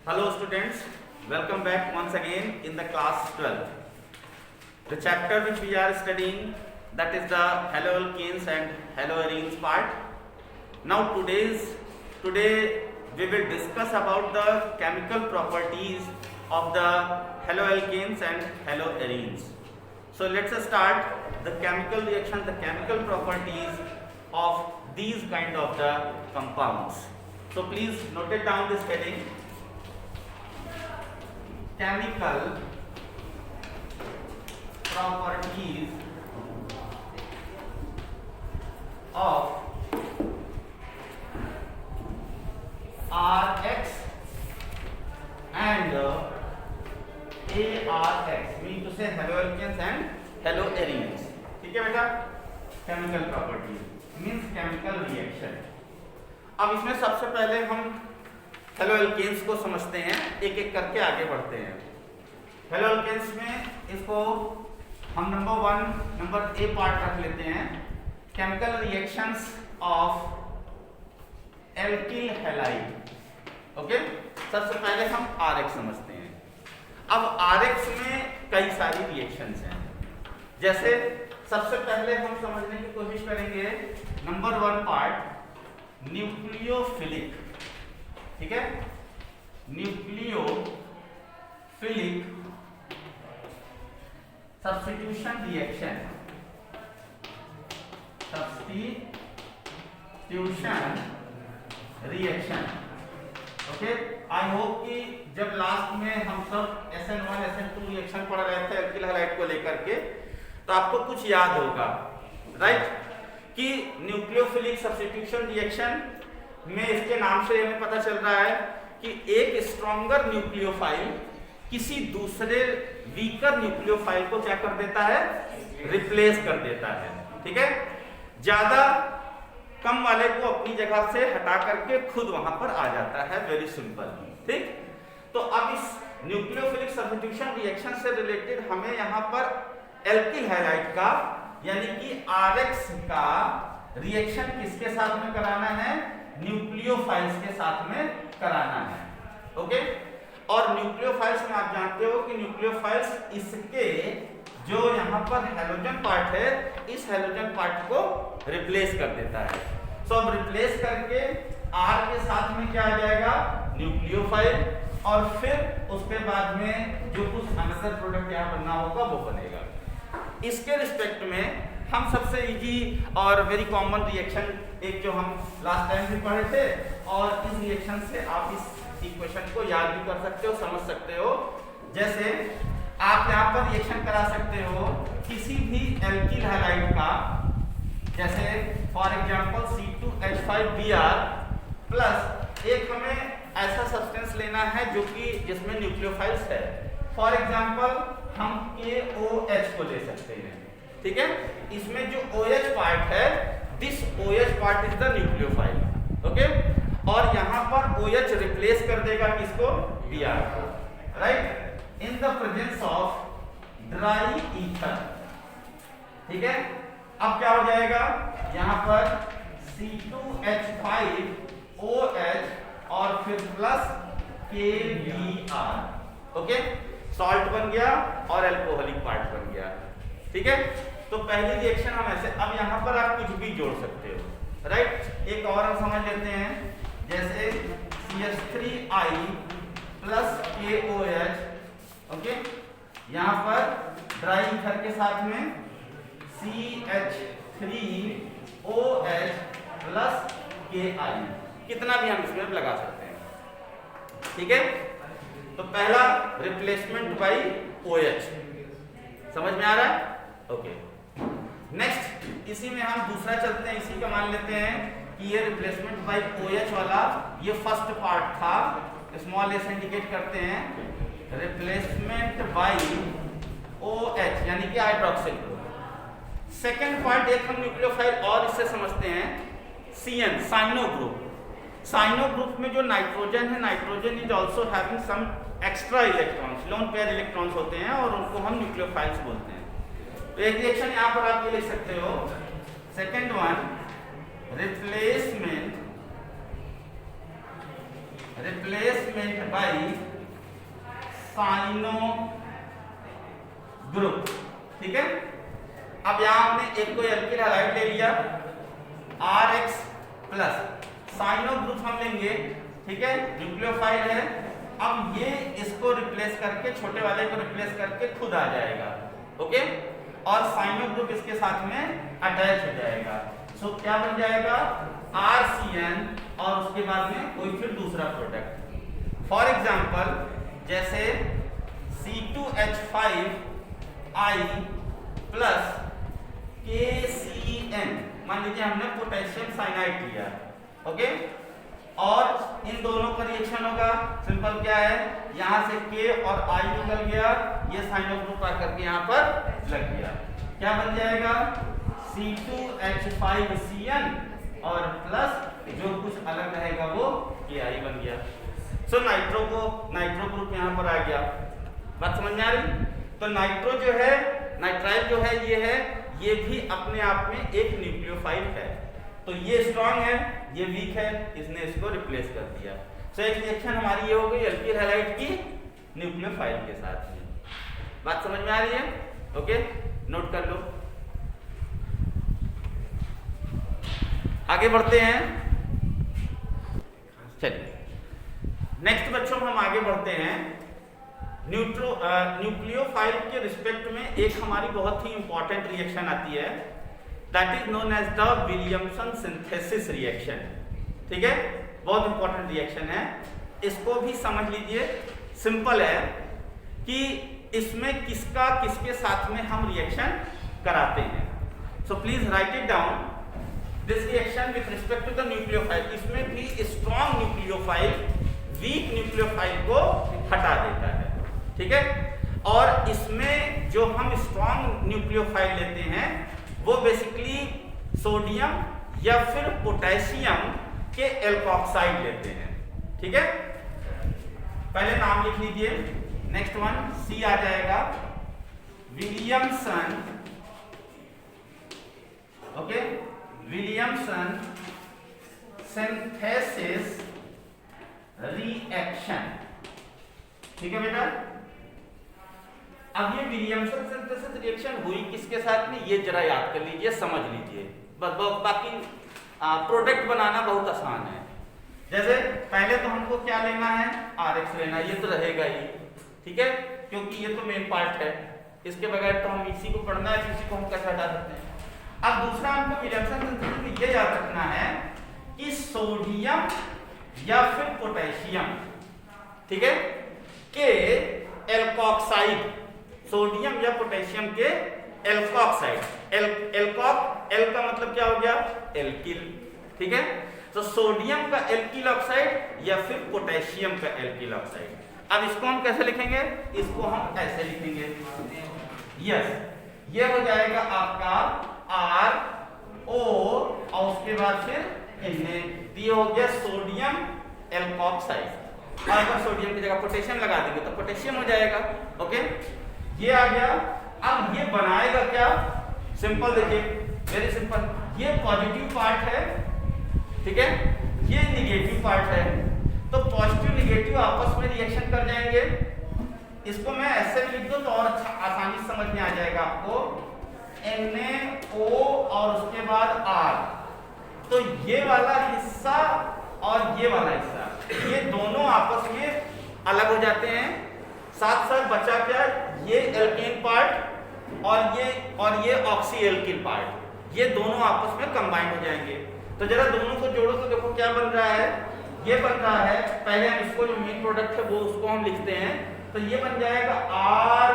Hello students, welcome back once again in the class 12. The chapter which we are studying, that is the haloalkanes and haloarenes part. Now today we will discuss about the chemical properties of the haloalkanes and haloarenes. So let's start the chemical reaction, the chemical properties of these kind of the compounds. So please note it down, this heading. Chemical properties of Rx and ARX, mean to say haloalkanes and haloarenes. ठीक है बेटा, chemical properties means chemical reaction. अब इसमें सबसे पहले हम हेलोअल्केन्स को समझते हैं, एक एक करके आगे बढ़ते हैं। हेलोअल्केन्स में इसको हम नंबर ए पार्ट रख लेते हैं, chemical reactions of alkyl halide. Okay, सबसे पहले हम आरएक्स समझते हैं। अब आरएक्स में कई सारी रिएक्शंस हैं, जैसे सबसे पहले हम समझने की कोशिश करेंगे नंबर 1 पार्ट न्यूक्लियोफिलिक। ठीक है, nucleophilic substitution reaction, okay. I hope कि जब लास्ट में हम सब SN1 SN2 रिएक्शन पढ़ रहे थे एल्किल हैलाइड को लेकर के, तो आपको कुछ याद होगा, राइट, कि न्यूक्लियोफिलिक सब्स्टिट्यूशन रिएक्शन में इसके नाम से हमें पता चल रहा है कि एक स्ट्रॉन्गर न्यूक्लियोफाइल किसी दूसरे वीकर न्यूक्लियोफाइल को क्या कर देता है, रिप्लेस कर देता है। ठीक है, ज्यादा कम वाले को अपनी जगह से हटा करके खुद वहां पर आ जाता है, वेरी सिंपल। ठीक, तो अब इस न्यूक्लियोफिलिक सब्स्टिट्यूशन रिएक्शन से रिलेटेड हमें यहाँ पर एल्किल हैलाइड का यानी कि आरएक्स का रिएक्शन किसके साथ में कराना है, न्यूक्लियोफाइल्स के साथ में कराना है। ओके, और न्यूक्लियोफाइल्स में आप जानते हो कि न्यूक्लियोफाइल्स इसके जो यहाँ पर हैलोजन पार्ट है, इस हैलोजन पार्ट को रिप्लेस कर देता है। सो अब रिप्लेस करके आर के साथ में क्या आ जाएगा, न्यूक्लियोफाइल, और फिर उसके बाद में जो कुछ अनदर प्रोडक्ट यहाँ बनना होगा वो बनेगा। इसके रिस्पेक्ट में हम सबसे इजी और वेरी कॉमन रिएक्शन एक जो हम लास्ट टाइम भी पढ़े थे, और इस रिएक्शन से आप इस इक्वेशन को याद भी कर सकते हो, समझ सकते हो। जैसे आप यहाँ पर रिएक्शन करा सकते हो किसी भी एल्किल हैलाइड का, जैसे फॉर एग्जांपल C2H5Br प्लस एक हमें ऐसा सब्सटेंस लेना है जो कि जिसमें न्यूक्लियोफाइल्स है। फॉर एग्जांपल हम KOH को ले सकते हैं। ठीक है, इसमें जो OH पार्ट है, this OH part is the nucleophile. Okay, और यहाँ पर OH रिप्लेस कर देगा किसको, Br को, right, in the presence of dry ether. ठीक है, अब क्या हो जाएगा, यहाँ पर C2H5OH और फिर प्लस KBr। ओके, सॉल्ट बन गया और अल्कोहलिक पार्ट बन गया। ठीक है, तो पहली रिएक्शन हम ऐसे, अब यहाँ पर आप कुछ भी जोड़ सकते हो, राइट। एक और हम समझ लेते हैं, जैसे CH3I प्लस KOH। ओके, यहाँ पर ड्राई ईथर के साथ में CH3OH प्लस KI, कितना भी हम इसमें लगा सकते हैं। ठीक है, तो पहला रिप्लेसमेंट बाई OH समझ में आ रहा है। ओके, नेक्स्ट इसी में हम दूसरा चलते हैं, इसी का मान लेते हैं कि ये रिप्लेसमेंट बाई OH वाला ये फर्स्ट पार्ट था, स्मॉल s इंडिकेट करते हैं, रिप्लेसमेंट बाई OH यानी कि हाइड्रोक्सिल ग्रुप। सेकेंड पार्ट एक हम न्यूक्लियोफाइल और इससे समझते हैं, CN cyano group. Cyano group में जो नाइट्रोजन है, nitrogen is also having some extra electrons, lone pair electrons होते हैं और उनको हम न्यूक्लियोफाइल्स बोलते हैं। तो एक रिएक्शन यहाँ पर आप ये लिख सकते हो, second one replacement replacement by cyano group. ठीक है, अब यहां हमने एक कोई एल्किल हैलाइड ले लिया RX प्लस साइनो ग्रुप हम लेंगे। ठीक है, न्यूक्लियोफाइल है। अब ये इसको रिप्लेस करके, छोटे वाले को रिप्लेस करके खुद आ जाएगा। ओके, और साइनो ग्रुप इसके साथ में अटैच हो जाएगा। सो क्या बन जाएगा RCN और उसके बाद में कोई फिर दूसरा प्रोडक्ट। फॉर एग्जांपल जैसे C2H5 I प्लस KCN, मान लीजिए हमने पोटेशियम साइनाइड लिया। ओके, और इन दोनों का रिएक्शन होगा। सिंपल क्या है, यहां से K और I निकल गया, ये साइनो ग्रुप आकर के यहां पर लग गया। क्या बन जाएगा C2H5CN और प्लस जो कुछ अलग रहेगा वो KI बन गया। सो नाइट्रो ग्रुप यहां पर आ गया। बात समझ में आ रही? तो नाइट्रो जो है, नाइट्राइल जो है, ये भी अपने आप में एक न्यूक्लियोफाइल है। तो ये स्ट्रांग है, ये वीक है, इसने इसको रिप्लेस कर दिया। सो एक रिएक्शन हमारी ये हो गई एल्किल हैलाइड की न्यूक्लियोफाइल के साथ में। बात समझ में आ रही है? ओके, नोट कर लो। आगे बढ़ते हैं। चलिए नेक्स्ट बच्चों हम आगे बढ़ते हैं। न्यूक्लियोफाइल के रिस्पेक्ट में एक हमारी बहुत ही इंपॉर्टेंट रिएक्शन आती है, that is known as the Williamson synthesis reaction. ठीक है, बहुत इंपॉर्टेंट रिएक्शन है, इसको भी समझ लीजिए। सिंपल है कि इसमें किसका किसके साथ में हम रिएक्शन कराते हैं। So please write it down, this reaction with respect to the nucleophile. इसमें भी स्ट्रॉन्ग न्यूक्लियोफाइल वीक न्यूक्लियोफाइल को हटा देता है। ठीक है, और इसमें जो हम स्ट्रॉन्ग न्यूक्लियोफाइल लेते हैं वो बेसिकली सोडियम या फिर पोटेशियम के एल्कोक्साइड लेते हैं। ठीक है, पहले नाम लिख लीजिए। नेक्स्ट वन C आ जाएगा, Williamson. Okay, Williamson synthesis reaction. ठीक है बेटा, अब ये विलियमसन सिंथेसिस रिएक्शन हुई किसके साथ में, ये जरा याद कर लीजिए, समझ लीजिए। बस बाकी प्रोडक्ट बनाना बहुत आसान है। जैसे पहले तो हमको क्या लेना है, RX लेना है, ये तो रहेगा ही। ठीक है, क्योंकि ये तो मेन पार्ट है, इसके बगैर तो हम इसी को पढ़ना है, इसी को हम कैसे हटा सकते हैं। अब दूसरा हमको विलियमसन सिंथेसिस में ये याद रखना है कि सोडियम या फिर पोटेशियम, ठीक है, के एल्कोक्साइड, सोडियम या पोटेशियम के एल्कोक्साइड। एल्कोक, एल का मतलब क्या हो गया, एल्किल। ठीक है, तो सोडियम का एल्किल ऑक्साइड या फिर पोटेशियम का एल्किल ऑक्साइड। अब इसको हम कैसे लिखेंगे, इसको हम ऐसे लिखेंगे, यस, ये हो जाएगा आपका RO और उसके बाद फिर Na, ये हो गया सोडियम एल्कोक्साइड। और अगर सोडियम की जगह पोटेशियम लगा देंगे तो पोटेशियम हो जाएगा। ओके, ये आ गया। अब ये बनाएगा क्या, सिंपल देखिए, वेरी सिंपल। ये पॉजिटिव पार्ट है, ठीक है, ये निगेटिव पार्ट है, तो पॉजिटिव निगेटिव आपस में रिएक्शन कर जाएंगे। इसको मैं ऐसे भी लिख दूं तो और आसानी से समझ में आ जाएगा आपको, NaO और उसके बाद R। तो ये वाला हिस्सा और ये वाला हिस्सा, ये दोनों आपस में अलग हो जाते हैं। साथ साथ बचा क्या, ये एल्केन पार्ट और ये ऑक्सी एल्किल पार्ट, ये दोनों आपस में कंबाइन हो जाएंगे। तो जरा दोनों को जोड़ो तो देखो क्या बन रहा है, ये बन रहा है, पहले हम इसको जो मेन प्रोडक्ट है वो उसको हम लिखते हैं, तो ये बन जाएगा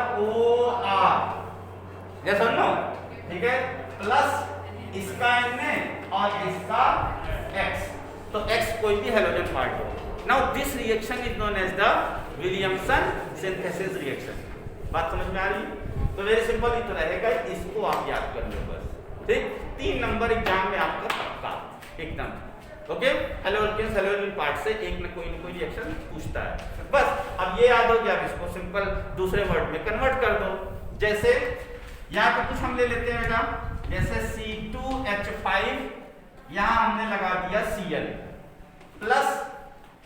ROR, यस और नो, ठीक है, प्लस इसका Na और इसका X, तो X कोई भी हेलोजन पार्ट हो। Now this reaction is known as the Williamson synthesis reaction. बात समझ में आ रही? तो वेरी सिंपल ही तो रहेगा, इसको आप याद कर लो बस, ठीक। 3 नंबर एग्जाम में आपका पक्का एकदम। ओके, हेलोजन हेलोजन पार्ट से एक न कोई रिएक्शन पूछता है, बस। अब ये याद हो गया, अब इसको सिंपल दूसरे वर्ड में कन्वर्ट कर दो। जैसे यहाँ पे कुछ हम ले लेते हैं बेटा, जैसे C2H5, यहाँ हमने लगा दिया Cl प्लस,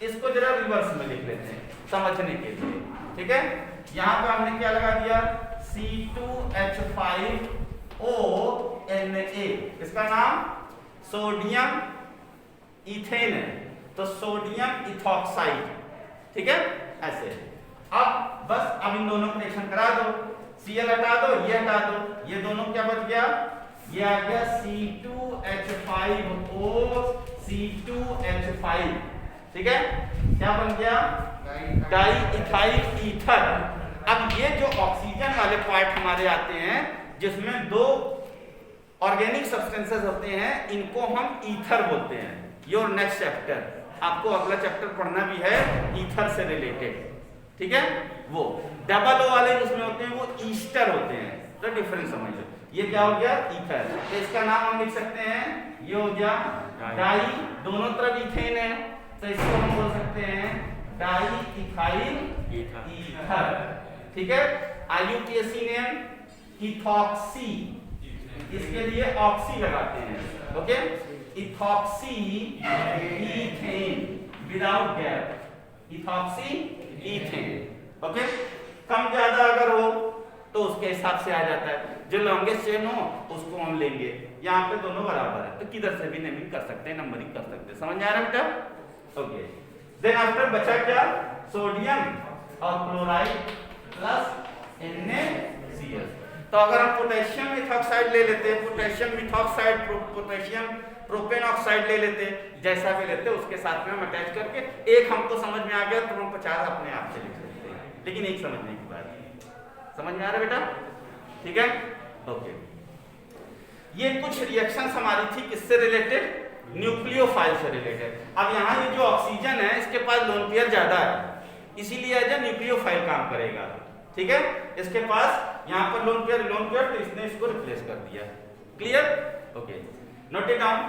इसको जरा रिवर्स में लिख लेते हैं समझने के लिए, ठीक है। यहाँ पे हमने क्या लगा दिया, C2H5ONA, इसका नाम सोडियम इथेन है, तो सोडियम इथॉक्साइड, ठीक है ऐसे। अब बस अब इन दोनों को रिएक्शन करा दो, Cl हटा दो, ये हटा दो, ये दोनों क्या बच गया, ये आ गया C2H5O C2H5, ठीक है। क्या बन गया, डाई इथाइल ईथर। अब ये जो ऑक्सीजन वाले पार्ट हमारे आते हैं जिसमें दो ऑर्गेनिक सब्सटेंसेस होते हैं, इनको हम ईथर बोलते हैं। योर नेक्स्ट चैप्टर, आपको अगला चैप्टर पढ़ना भी है ईथर से रिलेटेड, ठीक है। वो डबल ओ वाले जिसमें होते हैं वो ईस्टर होते हैं, तो डिफरेंस समझो। ये क्या हो गया, ईथर, तो इसका नाम हम लिख सकते हैं, ये हो गया डाई, दोनों तरफ इथेन है तो इसको हम बोल सकते हैं डाई इथाइल ईथर, ठीक है। IUPAC नेम इथॉक्सी, इसके लिए ऑक्सी लगाते हैं, okay, ethoxy ethane without gap, ethoxy ethane, okay. कम ज्यादा अगर हो तो उसके हिसाब से आ जाता है, जो लॉन्गेस्ट चेन हो उसको हम लेंगे। यहाँ पे दोनों बराबर है तो किधर से भी नेमिंग कर सकते हैं, नंबरिंग कर सकते हैं, समझ आ रहा है बेटा, ओके। देन आफ्टर बचा क्या, सोडियम और क्लोराइड प्लस NaCl। तो अगर हम पोटेशियम मिथॉक्साइड ले लेते, potassium methoxide, potassium propane oxide ले लेते, जैसा भी लेते उसके साथ में हम अटैच करके, एक हमको समझ में आ गया तो हम 50 अपने आप से लिख सकते हैं, लेकिन एक समझने की बात, समझ में आ रहा है बेटा, ठीक है, ओके। ये कुछ रिएक्शंस हमारी थी किससे रिलेटेड, न्यूक्लियोफाइल से रिलेटेड। अब यहाँ ये जो ऑक्सीजन है इसके पास लोन पेयर ज्यादा है, इसीलिए एज ए न्यूक्लियोफाइल काम करेगा, ठीक है। इसके पास यहाँ पर लोन पेयर तो इसने इसको रिप्लेस कर दिया, clear, okay, note it down.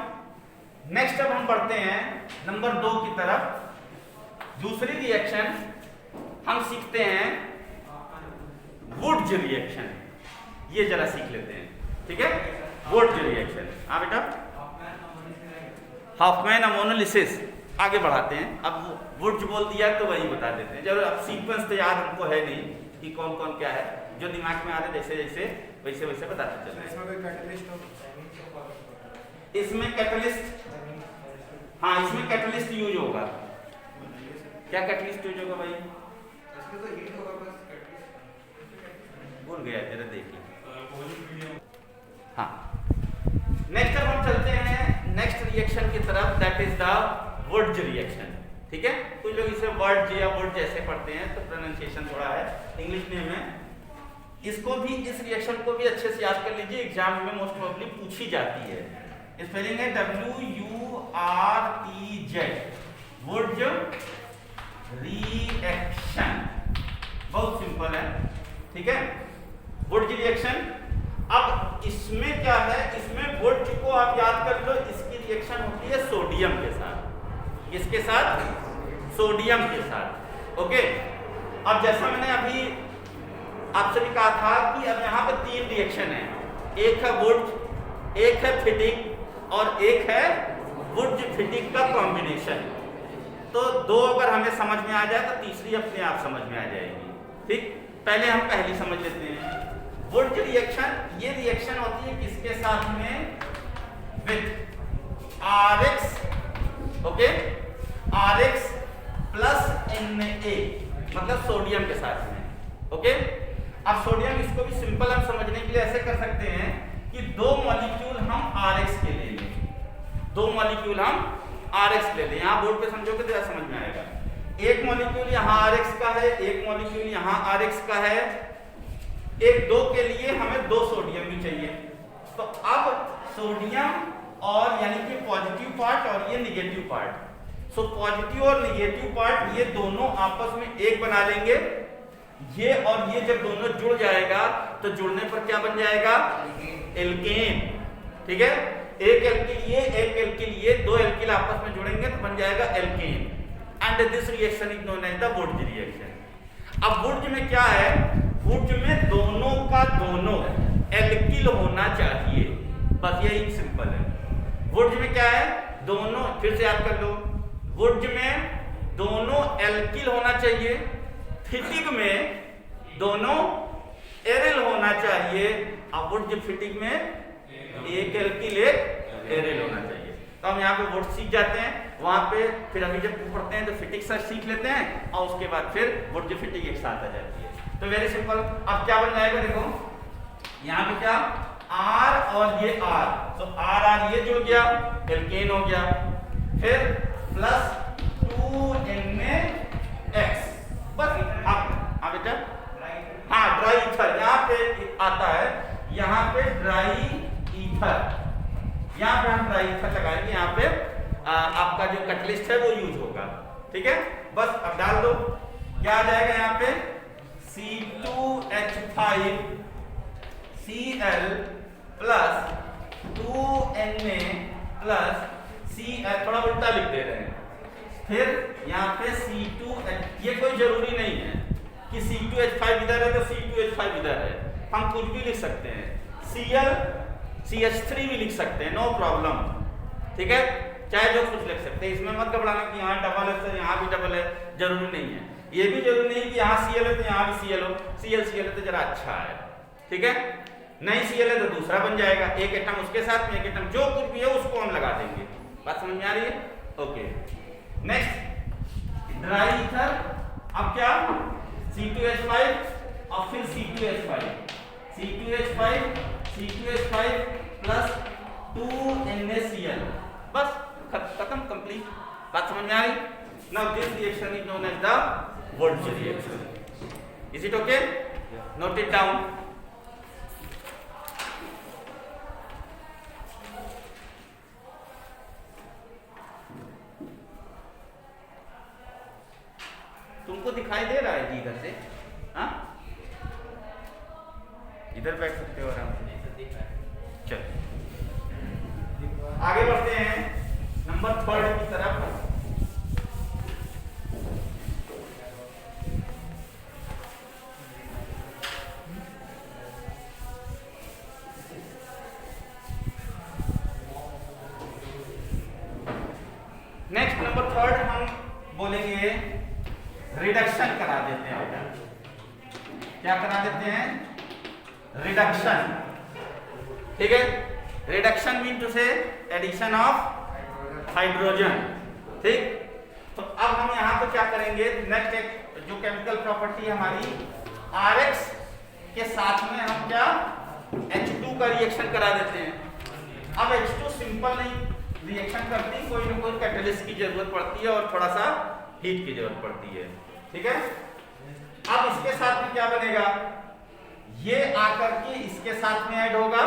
Next अब हम बढ़ते हैं नंबर 2 की तरफ। दूसरी रिएक्शन हम सीखते हैं वुड्स रिएक्शन, ये जरा सीख लेते हैं, ठीक है। वुड्स रिएक्शन, हाँ बेटा, हॉफमैन अमोनोलिसिस आगे बढ़ाते हैं। अब वुड्स बोल दिया तो वही बता देते हैं, जब अब सीक्वेंस तो याद हमको है नहीं कि कौन कौन क्या है, जो दिमाग में आ रहे जैसे जैसे वैसे वैसे बताते चलते हैं। इसमें कैटलिस्ट, हाँ इसमें कैटलिस्ट यूज होगा। क्या कैटलिस्ट यूज होगा भाई, भूल गया जरा देखिए, हाँ। नेक्स्ट अब हम चलते हैं नेक्स्ट रिएक्शन की तरफ, that is the Wurtz reaction, ठीक है। कुछ लोग इसे वर्ड्स या वुड्स जैसे पढ़ते हैं तो प्रोनाउंसिएशन थोड़ा है, इंग्लिश नेम है। इसको भी, इस रिएक्शन को भी अच्छे से याद कर लीजिए, एग्जाम में मोस्ट प्रोबेबली पूछी जाती है। स्पेलिंग है WURTZ, वुड्स रिएक्शन, बहुत सिंपल है, ठीक है। वुड्स रिएक्शन, अब इसमें क्या है, इसमें वुड्स को आप याद कर लो, इसकी रिएक्शन होती है सोडियम के साथ, किसके साथ, सोडियम के साथ, ओके। अब जैसा मैंने अभी आपसे भी कहा था कि अब यहाँ पे 3 रिएक्शन है, एक है वुड्स, एक है फिटिक और एक है वुड्स फिटिक का कॉम्बिनेशन। तो 2 अगर हमें समझ में आ जाए तो तीसरी अपने आप समझ में आ जाएगी, ठीक। पहले हम पहली समझ लेते हैं। वुड्स रिएक्शन, ये रिएक्शन होती है किसके साथ में, with RX, okay, RX plus Na, मतलब सोडियम के साथ में, ओके। अब सोडियम, इसको भी सिंपल हम समझने के लिए ऐसे कर सकते हैं कि 2 मॉलिक्यूल हम RX के ले लें, 2 मॉलिक्यूल हम RX ले लें, यहाँ बोर्ड पे समझोगे तो समझ में आएगा। एक मॉलिक्यूल यहाँ RX का है, एक मॉलिक्यूल यहाँ RX का है, एक 2 के लिए हमें 2 सोडियम भी चाहिए। तो अब सोडियम और यानी कि पॉजिटिव पार्ट और ये निगेटिव पार्ट, सो पॉजिटिव और निगेटिव पार्ट ये दोनों आपस में एक बना लेंगे, ये और ये जब दोनों जुड़ जाएगा तो जुड़ने पर क्या बन जाएगा, एल्केन, ठीक है। एक एल्किल ये, एक एल्किल ये, 2 एल्किल आपस में जुड़ेंगे तो बन जाएगा alkane, and this reaction is known as the Wurtz reaction. अब वुड्स में क्या है, वुड्स में दोनों का दोनों एल्किल होना चाहिए, बस यही सिंपल है। वुड्स में क्या है, दोनों, फिर से याद कर लो, वुड्स में दोनों एल्किल होना चाहिए, फिटिक में दोनों एरिल होना चाहिए, अवुर्ज फिटिक में एक एल्किल एक एरिल होना चाहिए। तो हम यहाँ पे वर्ड सीख जाते हैं, वहां पे फिर अभी जब पढ़ते हैं तो फिटिक सर सीख लेते हैं और उसके बाद फिर वर्ड फिटिक एक साथ आ जाती है। तो वेरी सिंपल, अब क्या बन जाएगा, देखो यहाँ पे क्या R और ये R, तो R ये जुड़ गया, एल्केन हो गया, फिर प्लस 2N में X, बस हाँ बेटा, हाँ ड्राई ईथर यहाँ पे आता है, यहाँ पे ड्राई ईथर, यहाँ पे हम ड्राई ईथर लगाएंगे, यहाँ पे आपका जो कैटलिस्ट है वो यूज होगा, ठीक है। बस अब डाल दो, क्या आ जाएगा यहाँ पे C2H5 Cl plus 2Na plus Cl, थोड़ा उल्टा लिख दे रहे हैं, फिर यहाँ पे C2H, ये कोई जरूरी नहीं है कि C2H5 इधर है तो C2H5 इधर है, हम कुछ भी लिख सकते हैं, Cl CH3 भी लिख सकते हैं, नो प्रॉब्लम, ठीक है, चाहे जो कुछ लिख सकते हैं, इसमें मत घबराना कि यहाँ डबल है तो यहाँ भी डबल है, जरूरी नहीं है, ये भी जरूरी नहीं कि यहाँ Cl है तो यहाँ भी Cl हो, Cl है तो जरा अच्छा है, ठीक है, नहीं Cl है तो दूसरा बन जाएगा, एक एटम उसके साथ में एक एटम जो कुछ भी है उसको हम लगा देंगे, बात समझ में आ रही है, ओके। नेक्स्ट ड्राई ईथर, अब क्या C2H5 और फिर C2H5 प्लस 2NaCl, बस खत्म, कंप्लीट, बात समझ में आ रही। Now this reaction is known as the Wurtz reaction, is it okay, note it down. तुमको दिखाई दे रहा है जी इधर से, हाँ इधर बैठ सकते हो आराम से, चल आगे बढ़ते हैं नंबर 3 की तरफ। नेक्स्ट नंबर 3 हम बोलेंगे रिडक्शन करा देते हैं, क्या करा देते हैं, रिडक्शन, ठीक है, रिडक्शन मीन टू से एडिशन ऑफ हाइड्रोजन, ठीक। तो अब हम यहाँ पे क्या करेंगे, नेक्स्ट एक जो केमिकल प्रॉपर्टी हमारी RX के साथ में हम क्या H2 का रिएक्शन करा देते हैं। अब H2 सिंपल नहीं रिएक्शन करती, कोई ना कोई कैटलिस्ट की जरूरत पड़ती है और थोड़ा सा हीट की जरूरत पड़ती है, ठीक है। अब इसके साथ में क्या बनेगा, ये आकर के इसके साथ में ऐड होगा,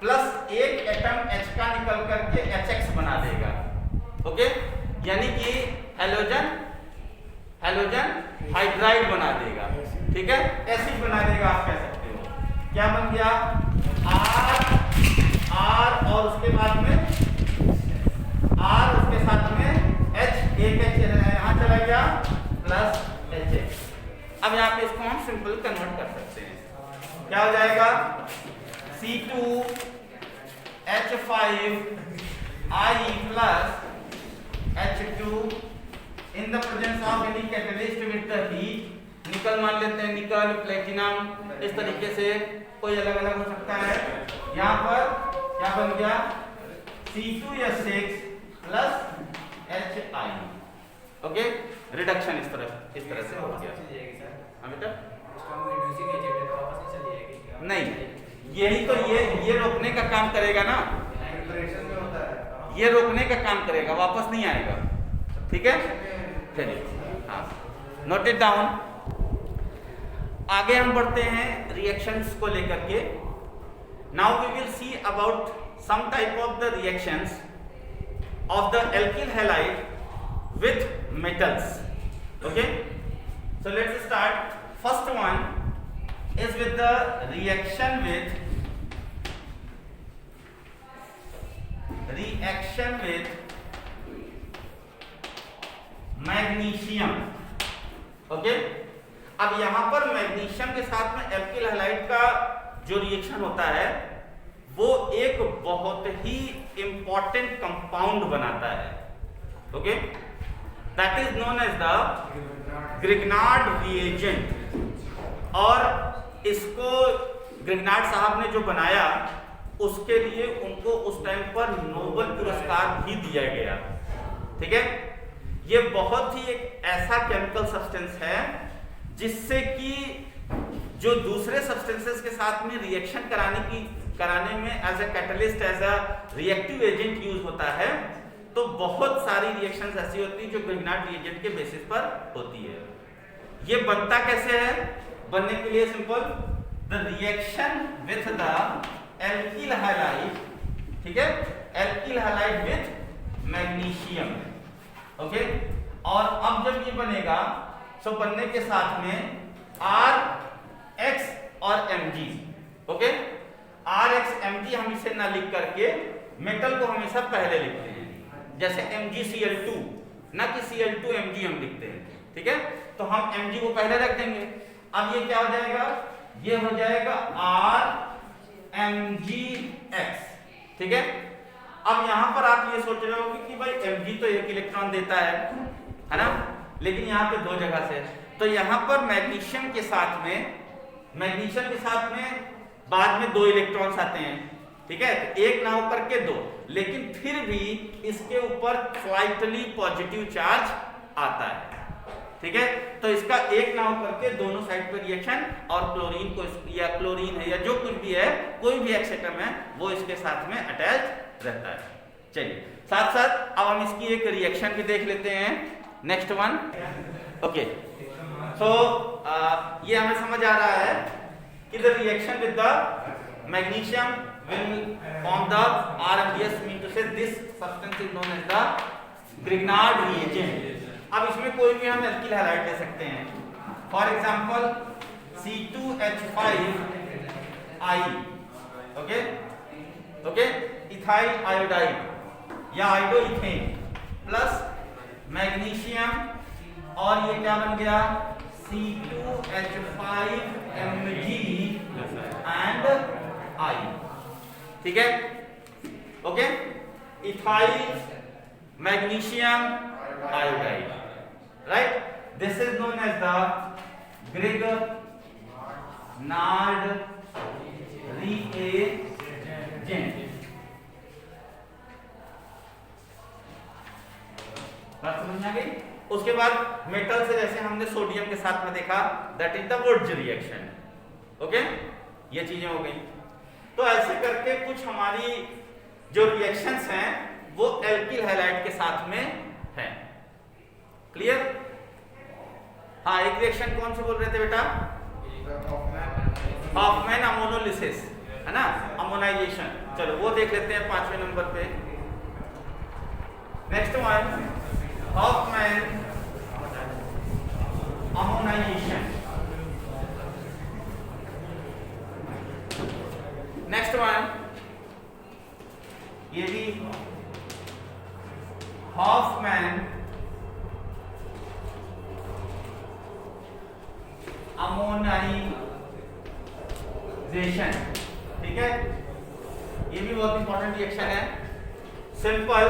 प्लस एक एटम H का निकल करके HX बना देगा, ओके, यानी कि हैलोजन हाइड्राइड बना देगा, ठीक है, एसिड बना देगा, आप कह सकते हो। क्या बन गया, R और उसके बाद में R, उसके साथ में H, एक H यहाँ चला गया, प्लस HX। अब यहाँ पे इसको हम सिंपल कन्वर्ट कर सकते हैं, क्या हो जाएगा, C2H5 I plus H2 in the presence of any catalyst with the heat, निकल मान लेते हैं, निकल, प्लेटिनम, इस तरीके से कोई अलग अलग हो सकता है। यहाँ पर क्या बन गया, C2H6 plus HI, okay, reduction इस तरह से हो गया। हाँ बेटा, नहीं, यही तो ये रोकने का काम करेगा ना, ये रोकने का काम करेगा, वापस नहीं आएगा, ठीक है, चलिए, हाँ, नोट इट डाउन। आगे हम बढ़ते हैं रिएक्शंस को लेकर के। Now we will see about some type of the reactions of the alkyl halide with metals, okay, so let's start. First one is with the reaction with magnesium, okay. अब यहां पर मैग्नीशियम के साथ में alkyl halide का जो reaction होता है वो एक बहुत ही इंपॉर्टेंट कंपाउंड बनाता है, okay. That is known as the Grignard reagent. और इसको ग्रिग्नार्ड साहब ने जो बनाया उसके लिए उनको उस टाइम पर नोबेल पुरस्कार भी दिया गया। ठीक है, ये बहुत ही एक ऐसा केमिकल सब्सटेंस है जिससे कि जो दूसरे सब्सटेंसेस के साथ में रिएक्शन कराने में as a catalyst, as a reactive agent use होता है। तो बहुत सारी रिएक्शंस ऐसी होती है जो ग्रिग्नार्ड रिएजेंट के बेसिस पर होती है। ये बनता कैसे है? बनने के लिए simple, the reaction with the alkyl halide, ठीक है, alkyl halide with magnesium. Okay, और अब जब ये बनेगा तो बनने के साथ में RX और Mg। ओके, RX Mg हम इसे ना लिख करके मेटल को हमेशा पहले लिखते हैं, जैसे MgCl2, ना कि Cl2Mg हम लिखते हैं। ठीक है, तो हम Mg को पहले रख देंगे। अब ये क्या हो जाएगा? ये हो जाएगा RMgX। ठीक है, अब यहां पर आप ये सोच रहे होंगे कि भाई Mg तो एक इलेक्ट्रॉन देता है ना, लेकिन यहाँ पे दो जगह से, तो यहाँ पर मैग्नीशियम के साथ में बाद में दो इलेक्ट्रॉन्स आते हैं। ठीक है, तो एक ना होकर के दो, लेकिन फिर भी इसके ऊपर स्लाइटली पॉजिटिव चार्ज आता है। ठीक है, तो इसका एक ना होकर के दोनों साइड पर रिएक्शन, और क्लोरीन को या क्लोरीन है या जो कुछ भी है, कोई भी एक्स एटम है, वो इसके साथ में अटैच रहता है। चलिए, साथ साथ अब हम इसकी एक रिएक्शन भी देख लेते हैं। Next one. ओके, सो ये हमें समझ आ रहा है कि the reaction with the magnesium will form the RMgS, mean to say this substance is known as the Grignard reagent। अब इसमें कोई भी हम एल्किल हैलाइड ले सकते हैं, for example C2H5I, okay, ethyl iodide या आयोडोइथेन प्लस मैग्नीशियम, और ये क्या बन गया? C2H5Mg and I। ठीक है, okay, ethyl magnesium iodide, right? This is known as the Grignard reagent. बात समझ में आ गई? उसके बाद मेटल से जैसे हमने सोडियम के साथ में देखा, that is the Wurtz reaction. Okay, ये चीजें हो गई। तो ऐसे करके कुछ हमारी जो रिएक्शंस हैं वो एल्किल हैलाइड के साथ में हैं। क्लियर? हाँ, एक रिएक्शन कौन से बोल रहे थे बेटा? हॉफमैन अमोनोलिसिस, है ना, अमोनाइजेशन। चलो वो देख लेते हैं 5वें नंबर पे। Next one, Hofmann ammonisation. Next one, ये भी हॉफमैन अमोनाइजेशन। ठीक है, ये भी बहुत इंपॉर्टेंट रिएक्शन है। सिंपल,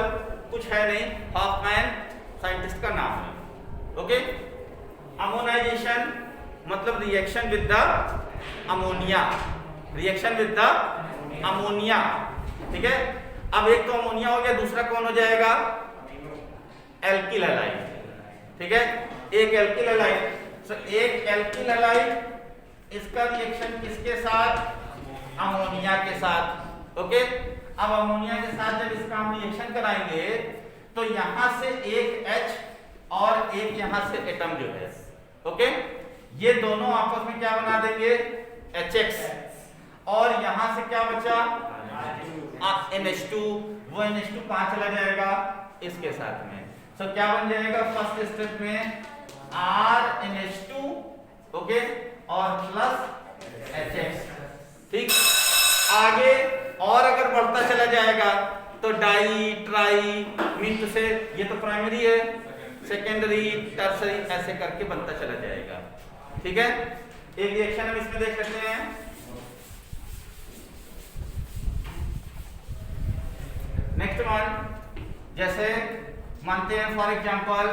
कुछ है नहीं, हॉफमैन साइंटिस्ट का नाम है। ओके, अमोनाइजेशन मतलब reaction with the ammonia, reaction with the ammonia. ठीक है, अब एक तो अमोनिया हो गया, दूसरा कौन हो जाएगा? Alkyl halide. ठीक है, एक एल्किल हैलाइड, सो एक एल्किल हैलाइड, इसका रिएक्शन किसके साथ? अमोनिया के साथ। ओके, अब अमोनिया के साथ जब इसका हम रिएक्शन कराएंगे तो यहां से एक H और एक यहां से एटम जो है, ओके, ये दोनों आपस में क्या बना देंगे? HX, और यहां से क्या बचा? NH2। वो NH2 कहां चला जाएगा? इसके साथ में। सो क्या बन जाएगा फर्स्ट स्टेप में? RNH2, ओके, और प्लस HX। ठीक, आगे और अगर बढ़ता चला जाएगा तो डाई, ट्राई, मीन टू से ये तो प्राइमरी है, सेकेंडरी, टर्सरी, ऐसे करके बनता चला जाएगा। ठीक है, एक रिएक्शन हम इसमें देख सकते हैं। नेक्स्ट वन, जैसे मानते हैं for example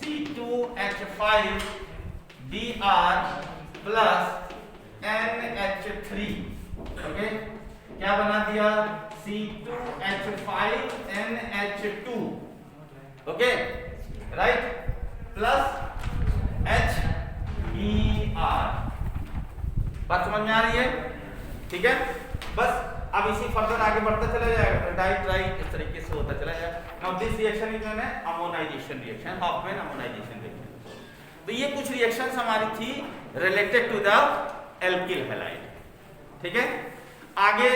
C2H5Br plus NH3, okay, क्या बना दिया C2H5NH2, okay, right, plus HBr। बात समझ में आ रही है? ठीक है, बस अब इसी फर्दर आगे बढ़ता चला जाएगा, डाई ट्राई इस तरीके से होता चला जाएगा। Now this reaction is known as ammonisation reaction, Hofmann ammonisation reaction. तो ये कुछ रिएक्शंस हमारी थी related to the alkyl halide, ठीक है। आगे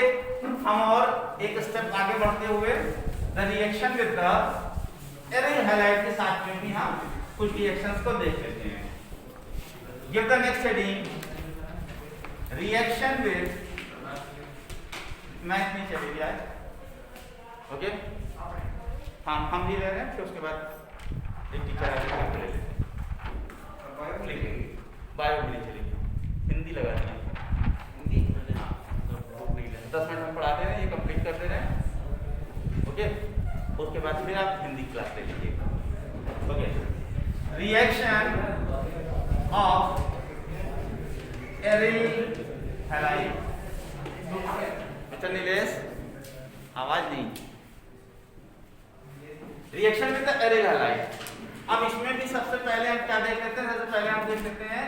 हम और एक स्टेप आगे बढ़ते हुए the reaction with the aryl halide के साथ में भी हम कुछ रिएक्शंस को देख लेते हैं। Give the next heading, reaction with, math नहीं चलेगी आज, ओके, हम भी ले रहे हैं, फिर उसके बाद एक टीचर आके ले लेते हैं, बायो भी नहीं चलेगी, हिंदी लगा दी, हिंदी 10 मिनट में पढ़ा दे रहे हैं, ये कंप्लीट कर दे रहे हैं, ओके, उसके बाद फिर आप हिंदी क्लास ले लीजिए, okay. Reaction of aryl halide, Nilesh आवाज नहीं, reaction with the aryl halide. अब इसमें भी सबसे पहले हम क्या देख लेते हैं, सबसे पहले हम देख लेते हैं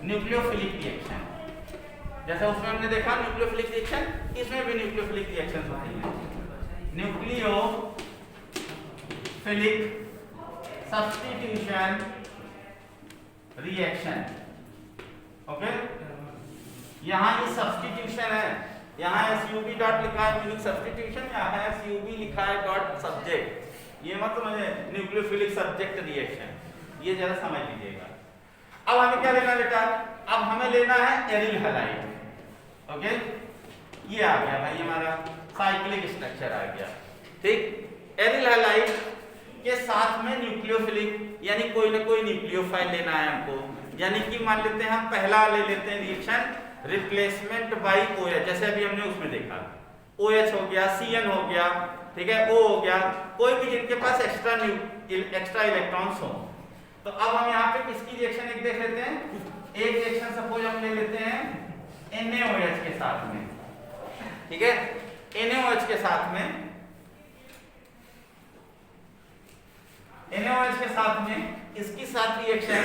न्यूक्लियोफिलिक रिएक्शन। जैसे उसमें हमने देखा न्यूक्लियोफिलिक रिएक्शन, इसमें भी न्यूक्लियोफिलिक रिएक्शन होती है। न्यूक्लियोफिलिक सब्स्टिट्यूशन रिएक्शन, ओके, यहाँ ये सब्स्टिट्यूशन है, यहाँ SUB डॉट लिखा है मीनिंग सब्स्टिट्यूशन, यहाँ है SUB लिखा है डॉट सब्जेक्ट, ये मत समझे, न्यूक्लियोफिलिक सब्जेक्ट रिएक्शन, ये जरा समझ लीजिएगा। अब हमें क्या लेना बेटा, अब हमें लेना है एरिल हैलाइड, ओके, ये आ गया भाई हमारा साइक्लिक स्ट्रक्चर आ गया, ठीक। एरिल हैलाइड के साथ में न्यूक्लियोफिलिक यानी कोई ना कोई न्यूक्लियोफाइल लेना है हमको, यानी कि मान लेते हैं हम पहला ले लेते हैं रिएक्शन रिप्लेसमेंट बाय OH, जैसे अभी हमने उसमें देखा OH हो गया, CN हो गया, ठीक है, O हो गया, कोई भी जिनके पास एक्स्ट्रा इलेक्ट्रॉन्स हो। तो अब हम यहाँ पे किसकी रिएक्शन एक देख लेते हैं, एक रिएक्शन सपोज हम ले लेते हैं NaOH के साथ में, ठीक है, NaOH के साथ में, NaOH के साथ में इसकी साथ रिएक्शन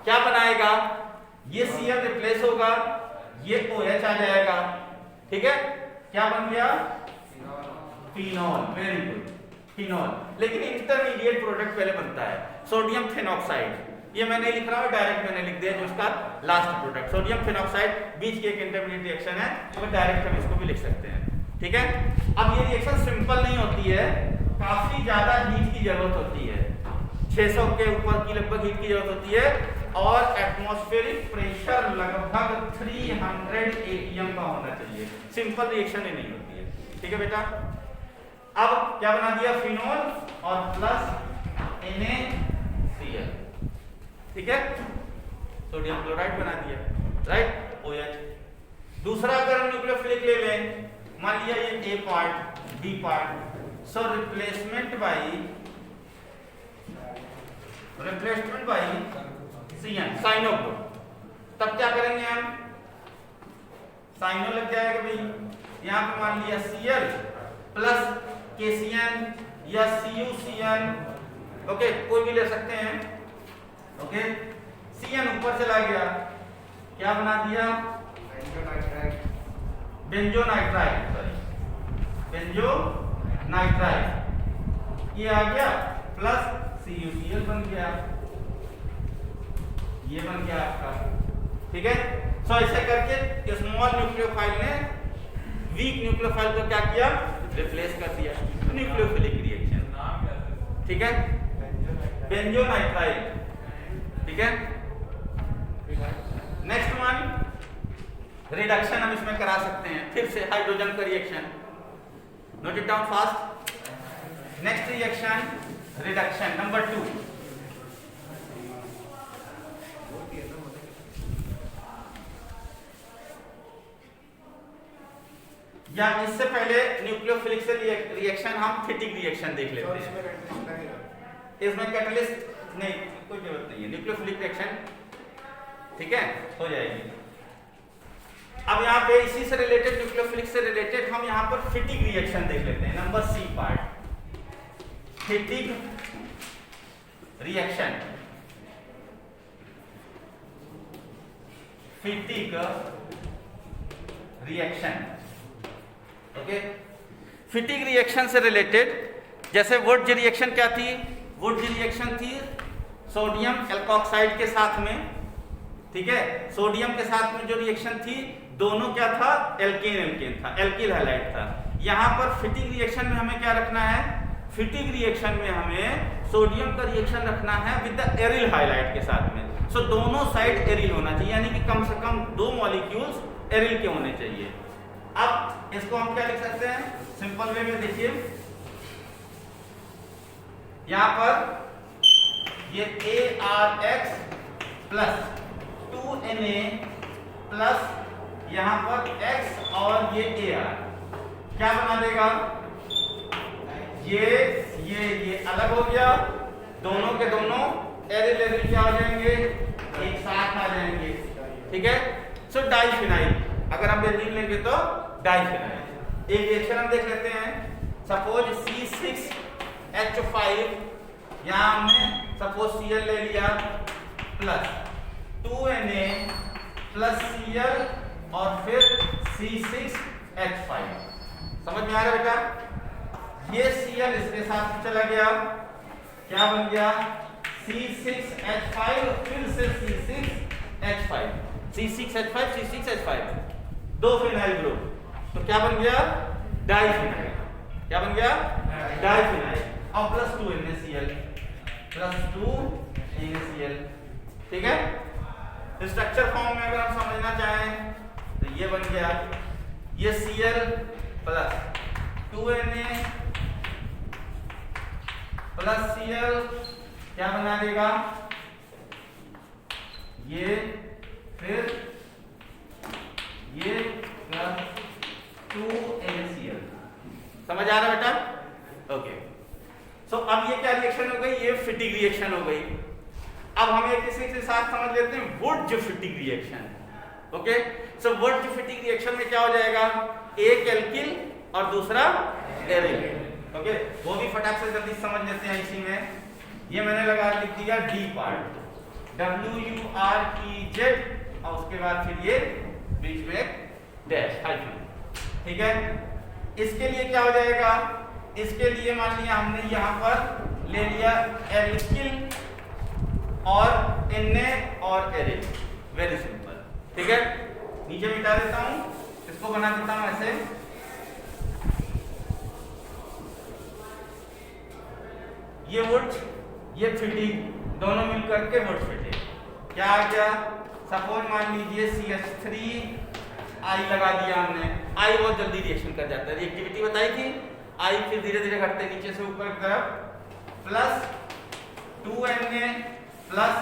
क्या बनाएगा, ये Cl रिप्लेस होगा, ये OH आ जाएगा, ठीक है, क्या बन गया, फिनॉल, वेरी गुड, फिनॉल। लेकिन इंटरमीडिएट प्रोडक्ट पहले बनता है सोडियम फेनॉक्साइड, ये मैंने लिख रहा हूँ डायरेक्ट, मैंने लिख दिया जो उसका लास्ट प्रोडक्ट सोडियम फेनॉक्साइड, बीच की एक इंटरमीडिएट रिएक्शन है, तो डायरेक्ट हम इसको भी लिख सकते हैं, ठीक है। अब ये रिएक्शन सिंपल नहीं होती है, काफी ज्यादा हीट की जरूरत होती है, 600 के ऊपर की लगभग हीट की जरूरत होती है, और एटमॉस्फेरिक प्रेशर लगभग 300 atm का होना चाहिए, सिंपल रिएक्शन ही नहीं होती है, ठीक है बेटा। अब क्या बना दिया, फिनॉल और प्लस NaCl, ठीक है, सोडियम क्लोराइड बना दिया, राइट, OH। दूसरा अगर हम न्यूक्लियोफिलिक ले लें, मान लिया ये A part, B part, so replacement by CN, cyano group, तब क्या करेंगे हम, साइनो लग जाएगा भाई, यहाँ पे मान लिया Cl प्लस KCN या CuCN, ओके, कोई भी ले सकते हैं, ओके, CN ऊपर चला गया, क्या बना दिया, बेंजोनाइट्राइड, सॉरी, बेंजोनाइट्राइड, ये आ गया, प्लस CuCl बन गया, ये बन गया आपका, ठीक है। सो ऐसे करके स्मॉल न्यूक्लियोफाइल ने वीक न्यूक्लियोफाइल को क्या किया, रिप्लेस कर दिया, न्यूक्लियोफिलिक रिएक्शन, ठीक है, बेंजोनाइट्राइड, ठीक है। नेक्स्ट वन रिडक्शन हम इसमें करा सकते हैं, फिर से हाइड्रोजन का reaction, note it down fast. Next reaction reduction number 2, या इससे पहले न्यूक्लियोफिलिक से रिएक्शन हम फिटिक रिएक्शन देख लेते हैं। इसमें कैटलिस्ट नहीं, कोई जरूरत नहीं है, न्यूक्लियोफिलिक रिएक्शन ठीक है हो जाएगी। अब यहाँ पे इसी से रिलेटेड, न्यूक्लियोफिलिक से रिलेटेड हम यहाँ पर फिटिक रिएक्शन देख लेते हैं। Number C part, Fittig reaction. Fittig reaction, okay. Fittig reaction से रिलेटेड जैसे वुड्ज रिएक्शन क्या थी? वुड्ज रिएक्शन थी सोडियम एल्कोक्साइड के साथ में, ठीक है। सोडियम के साथ में जो रिएक्शन थी दोनों क्या था? एल्केन एल्केन था, एल्किल हैलाइड था। यहाँ पर फिटिक रिएक्शन में हमें क्या रखना है? फिटिक रिएक्शन में हमें सोडियम का रिएक्शन रखना है विद द एरिल हाइलाइट के साथ में। सो दोनों साइड एरिल होना चाहिए, यानी कि कम से कम 2 मॉलिक्यूल्स एरिल के होने चाहिए। अब इसको हम क्या लिख सकते हैं सिंपल वे में? देखिए यहां पर ये ArX प्लस 2Na प्लस यहां पर X और ये Ar क्या बना देगा? ये अलग हो गया, दोनों के दोनों एरिल एरिल क्या हो जाएंगे? एक साथ आ जाएंगे, ठीक है। सो डाइफिनाइल, अगर हम बेंजीन लेंगे तो डाइफिनाइल। एक रिएक्शन हम देख लेते हैं। सपोज C6H5, यहां हमने सपोज Cl ले लिया प्लस 2Na प्लस Cl और फिर C6H5। समझ में आ रहा है बेटा? ये Cl इसके साथ चला गया, क्या बन गया? C6H5 फिर से C6H5, C6H5 दो फिनाइल ग्रुप, तो क्या बन गया? डाइफिनाइल। क्या बन गया? डाइफिनाइल। और प्लस 2NaCl, प्लस 2NaCl, ठीक है। स्ट्रक्चर फॉर्म में अगर हम समझना चाहें तो ये बन गया, ये Cl plus 2Na plus Cl क्या बना देगा? ये फिर ये प्लस 2NaCl। समझ आ रहा बेटा? ओके। सो अब ये क्या रिएक्शन हो गई? ये फिटिक रिएक्शन हो गई। अब हम एक किसी के साथ समझ लेते हैं वुड्ज फिटिक रिएक्शन, ओके। सो वुड्ज फिटिक रिएक्शन में क्या हो जाएगा? एक एल्किल और दूसरा एरिल, ओके। वो भी फटाक से जल्दी समझ लेते हैं इसी में। ये मैंने लिख दिया डी पार्ट, WUREZ और उसके बाद फिर ये बीच में डैश हाइफन, ठीक है। इसके लिए क्या हो जाएगा? इसके लिए मान लिया हमने यहाँ पर ले लिया एल्किल और Na और एरिल, वेरी सिंपल, ठीक है। नीचे मिटा देता हूँ, इसको बना देता हूँ ऐसे। ये वुड्ज, ये फिटिक, दोनों मिलकर के वुड्ज फिटिक। क्या आ गया? सपोज मान लीजिए CH3I लगा दिया हमने। I बहुत जल्दी रिएक्शन कर जाता है, रिएक्टिविटी बताई थी। I फिर धीरे धीरे घटते नीचे से ऊपर की तरफ, प्लस 2Na प्लस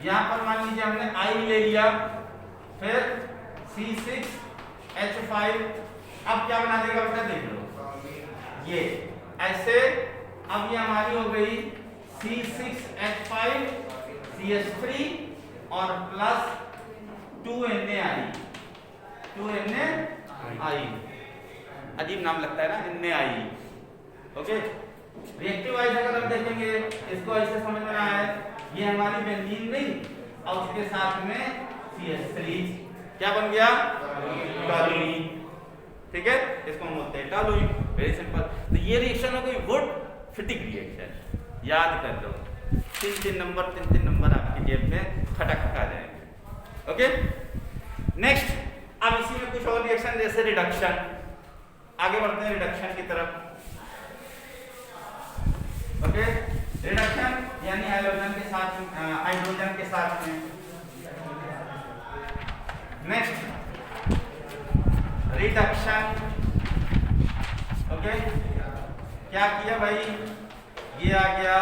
यहाँ पर मान लीजिए हमने I ले लिया, फिर C6H5। अब क्या बना देगा बेटा? देख लो ये ऐसे। अब ये हमारी हो गई C6H5 CH3 और प्लस 2NaI। अजीब नाम लगता है ना, NaI, ओके। रिएक्टिव वाइज अगर हम देखेंगे इसको ऐसे समझ में आया है, ये हमारी बेंजीन रिंग और उसके साथ में CH3 क्या बन गया? टॉलुइन, ठीक है। इसको हम बोलते हैं टॉलुइन, वेरी सिंपल। तो ये रिएक्शन हो गई वुड फिटिक रिएक्शन। याद कर लो, 3 नंबर आपकी जेब में खटक आ जाएंगे, ओके। नेक्स्ट, अब इसी में कुछ और रिएक्शन जैसे रिडक्शन। आगे बढ़ते हैं रिडक्शन की तरफ, ओके। रिडक्शन यानी हाइड्रोजन के साथ में। Next reduction, okay. क्या किया भाई? ये आ गया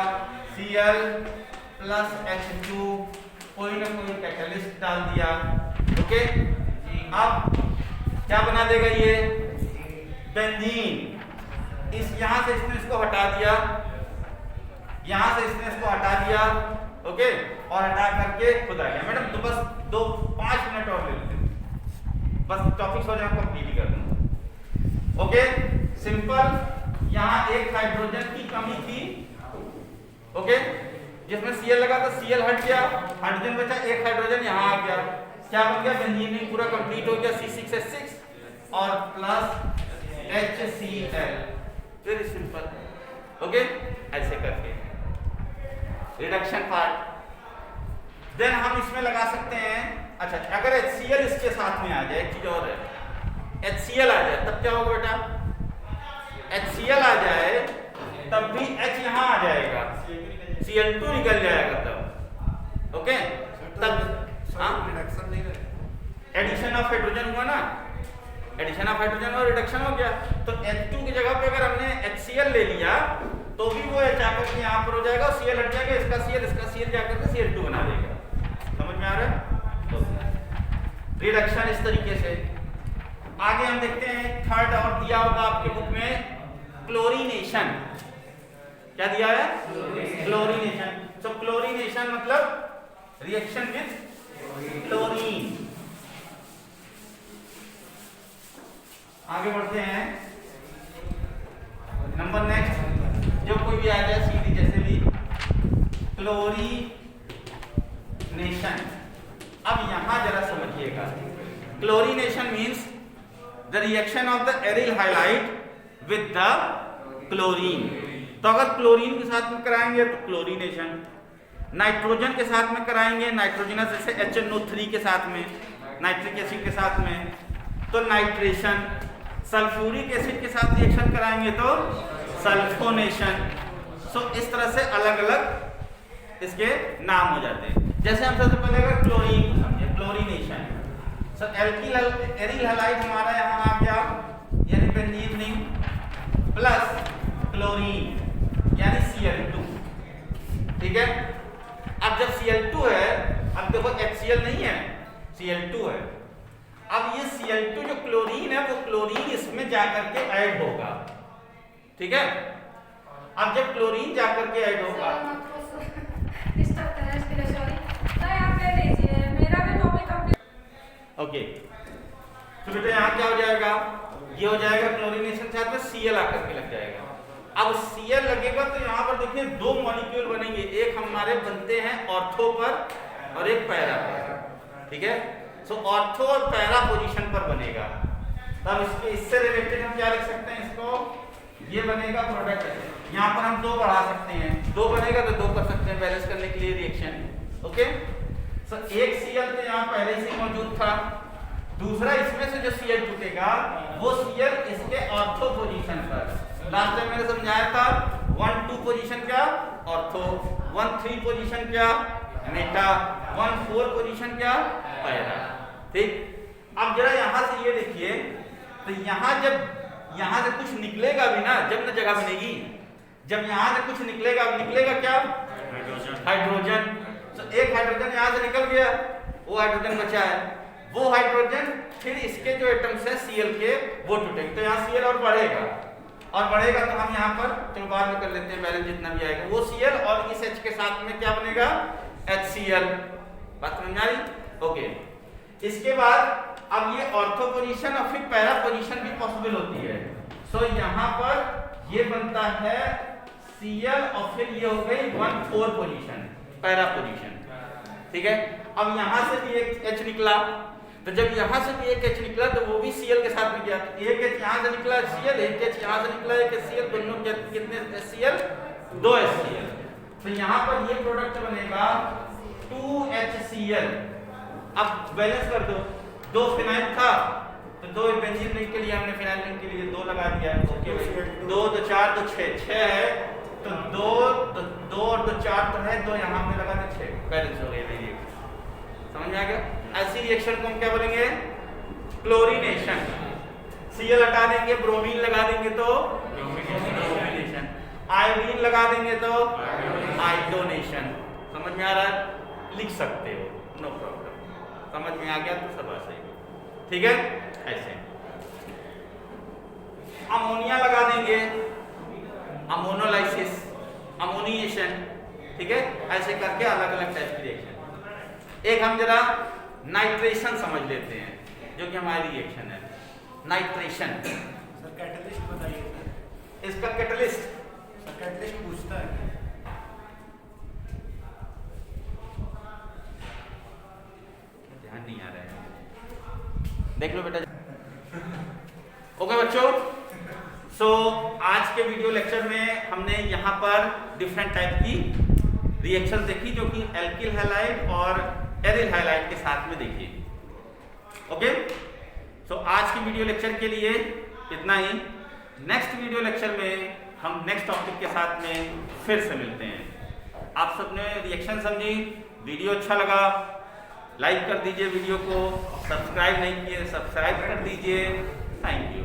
Cl प्लस H2, कोई ना कोई कैटलिस्ट डाल दिया, ओके। अब क्या बना देगा? बेंजीन। इस यहां से इसने इसको हटा दिया, यहां से इसने इसको हटा दिया, ओके, और हटा करके खुद आ गया। मैडम तो बस 5 मिनट और ले लेते हैं, बस टॉपिक हो जाए कंप्लीट ही कर दूं। Okay, simple. यहां एक हाइड्रोजन की कमी थी, ओके, जिसमें Cl लगा तो Cl हट गया, हाइड्रोजन बचा, एक हाइड्रोजन यहां आ गया, क्या बन गया? बेंजीन पूरा कंप्लीट हो गया, C6H6 और plus HCl। Very simple, okay, ऐसे करके रिडक्शन पार्ट। देन हम इसमें लगा सकते हैं, अच्छा, अगर HCl इसके साथ में आ जाए, एक चीज और है, HCl आ जाए तब क्या होगा बेटा? HCl आ जाए तब भी H यहां आ जाएगा, Cl2 निकल जाएगा तब, ओके, तब रिडक्शन नहीं रहे, एडिशन ऑफ हाइड्रोजन हुआ ना, एडिशन ऑफ हाइड्रोजन और रिडक्शन हो गया। तो H2 की जगह पे अगर हमने HCl ले लिया तो भी वो H आकर के यहाँ पर हो जाएगा, Cl हट जाएगा, इसका Cl जाकर के Cl2 बना देगा। समझ में आ रहा है? तो रिडक्शन इस तरीके से। आगे हम देखते हैं, थर्ड और दिया होगा आपके बुक में, क्लोरीनेशन। क्या दिया है? क्लोरीनेशन। सो क्लोरीनेशन मतलब रिएक्शन विद क्लोरीन। आगे बढ़ते हैं, नंबर नेक्स्ट, जो कोई भी आ जाए सीधी, जैसे भी क्लोरीनेशन। अब यहां जरा समझिएगा, chlorination means the reaction of the aryl highlight with the chlorine. तो अगर क्लोरीन के साथ में कराएंगे तो क्लोरीनेशन, नाइट्रोजन के साथ में कराएंगे, नाइट्रोजनस जैसे HNO3 के साथ में, नाइट्रिक एसिड के साथ में तो नाइट्रेशन, सल्फ्यूरिक एसिड के साथ रिएक्शन कराएंगे तो सल्फोनेशन। सो इस तरह से अलग अलग इसके नाम हो जाते हैं। जैसे हम सबसे पहले अगर क्लोरीन को समझे, क्लोरीनेशन। सो एरिल हैलाइड हमारा यहाँ आ गया, यानी बेंजीन रिंग प्लस क्लोरीन यानी Cl2, ठीक है। अब जब Cl2 है, अब देखो HCl नहीं है, Cl2 है। अब ये Cl2 जो क्लोरीन है वो क्लोरीन इसमें जाकर के ऐड होगा, ठीक है। अब जब क्लोरीन जाकर के ऐड होगा, ओके, तो बेटा यहाँ क्या हो जाएगा? ये हो जाएगा क्लोरीनेशन के साथ में Cl आकर के लग जाएगा। अब Cl लगेगा तो यहाँ पर देखिए 2 मॉलिक्यूल बनेंगे, एक हमारे बनते हैं ऑर्थो पर और एक पैरा पर, ठीक है। सो ऑर्थो और पैरा पोजीशन पर बनेगा। तब इसके इससे रिलेटेड हम क्या लिख सकते हैं? इसको ये बनेगा प्रोडक्ट। यहाँ पर हम 2 बढ़ा सकते हैं, 2 बनेगा तो 2 कर सकते हैं बैलेंस करने के लिए रिएक्शन, ओके। सो एक Cl तो यहाँ पहले से मौजूद था, दूसरा इसमें से जो Cl टूटेगा वो Cl इसके ऑर्थो पोजीशन पर, लास्ट टाइम मैंने समझाया था 1-2 पोजीशन क्या ऑर्थो, 1-3 पोजीशन क्या मेटा, 1-4 पोजीशन क्या पैरा, ठीक। अब जरा यहां से ये देखिए, तो यहां जब यहां से कुछ निकलेगा भी ना, जब ना जगह बनेगी, जब यहां से कुछ निकलेगा, निकलेगा क्या? हाइड्रोजन। तो एक हाइड्रोजन यहां से निकल गया, वो हाइड्रोजन बचा है, वो हाइड्रोजन फिर इसके जो एटम्स है Cl के वो टूटेंगे, तो यहाँ Cl और बढ़ेगा, और बढ़ेगा तो हम यहाँ पर चलो बाद में कर लेते हैं, बैलेंस जितना भी आएगा वो Cl और इस H के साथ में क्या बनेगा? HCl। बात समझ आ रही? ओके। इसके बाद अब ये ऑर्थो पोजीशन और फिर पैरा पोजीशन भी पॉसिबल होती है। सो यहाँ पर ये बनता है Cl और फिर ये हो गई 1-4 पोजीशन, पैरा पोजीशन, ठीक है। अब यहाँ से भी एक H निकला, तो जब यहाँ से भी एक H निकला तो वो भी Cl के साथ में गया, एक H यहाँ से निकला Cl, एक H यहाँ से निकला एक Cl, दोनों कितने Cl? 2 HCl। तो यहाँ पर ये प्रोडक्ट बनेगा 2HCl। अब बैलेंस कर दो, 2 फिनाइल था तो 2 बेंजीन रिंग के लिए हमने फिनाइल रिंग के लिए 2 लगा दिया, ओके। 2 तो 4 तो 6 है, तो 2 और 2 4 तो है, 2 यहाँ पे लगा दे 6, बैलेंस हो गया। समझ में आ गया? ऐसी रिएक्शन को हम क्या बोलेंगे? क्लोरीनेशन। Cl हटा देंगे, ब्रोमीन लगा देंगे तो ब्रोमीनेशन, आयोडीन लगा देंगे तो आयोडोनेशन। समझ में आ रहा है? लिख सकते हो, नो प्रॉब्लम। समझ में आ गया तो सब सही, ठीक है। ऐसे अमोनिया लगा देंगे, अमोनोलाइसिस, अमोनिएशन, ठीक है। ऐसे करके अलग अलग टाइप की रिएक्शन। एक हम जरा नाइट्रेशन समझ लेते हैं, जो कि हमारी रिएक्शन है नाइट्रेशन। सर कैटलिस्ट बताइए सर। इसका कैटलिस्ट, सर कैटलिस्ट पूछता है। ध्यान नहीं आ रहा है, देख लो बेटा। ओके बच्चों, सो आज के वीडियो लेक्चर में हमने यहाँ पर डिफरेंट टाइप की रिएक्शन देखी, जो कि एल्किल हैलाइड और एरिल हैलाइड के साथ में देखी। ओके, सो आज की वीडियो लेक्चर के लिए इतना ही। नेक्स्ट वीडियो लेक्चर में हम नेक्स्ट टॉपिक के साथ में फिर से मिलते हैं। आप सबने रिएक्शन समझी, वीडियो अच्छा लगा लाइक कर दीजिए, वीडियो को सब्सक्राइब नहीं किए सब्सक्राइब कर दीजिए। Thank you.